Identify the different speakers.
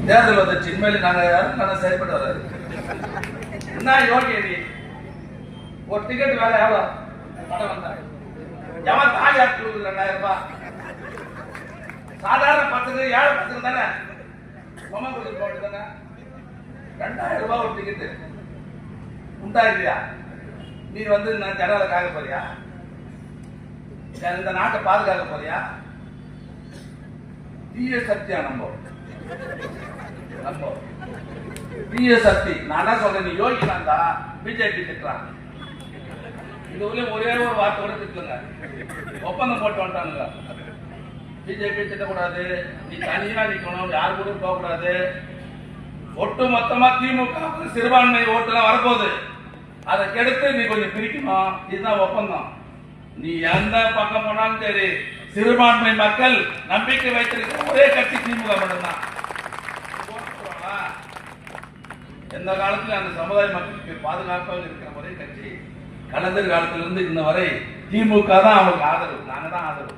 Speaker 1: தேர்தல் வந்துச்சு. இனிமேல் நாங்க யாரும் செயல்பட்டு வராது. என்ன யோகியடி ஒரு டிக்கெட் வேலை எவ்வளோ படம் வந்தாங்க. எவன் தாலி ஆட்டி கொடுக்குது 2000 ரூபாய். சாதாரண பசங்க 7 பசங்க தானே பொம்மை கொடுத்துட்டு போட்டு தானே 2000 ரூபாய் ஒரு டிக்கெட்டு உண்டா இல்லையா? நீ வந்து நான் ஜனங்களை காக்க போறியா? இந்த நாட்டை பாதுகாக்க போறியா? தீய சக்தியா நம்ம தீய சக்தி. நான் என்ன சொல்றேன், நீ யோகினா பிஜேபி திட்டுறான். இதுல ஒரே ஒரு வார்த்தை கூட திட்டுங்க. ஒப்பந்தம் போட்டு வந்துட்டானுங்க. பிஜேபி திட்டக்கூடாது, நீ தனியா நிக்கணும், யாரு கூட போக கூடாது. ஒட்டு மொத்தமா திமுக சிறுபான்மை ஓட்டுலாம் வரப்போகுது. அதை கெடுத்து நீ கொஞ்சம் பிரிக்கணும். இதுதான் ஒப்பந்தம். நீ எந்த பக்கம் போனாலும் சரி, சிறுபான்மை மக்கள் நம்பிக்கை வைத்திருக்கிற ஒரே கட்சி திமுக மட்டும்தான். எந்த காலத்துல அந்த சமுதாய மக்களுக்கு பாதுகாப்பாக இருக்கிற ஒரே கட்சி கலைஞர் காலத்திலிருந்து இன்ன வரை திமுக தான் அவங்களுக்கு ஆதரவு. நாங்க தான் ஆதரவு.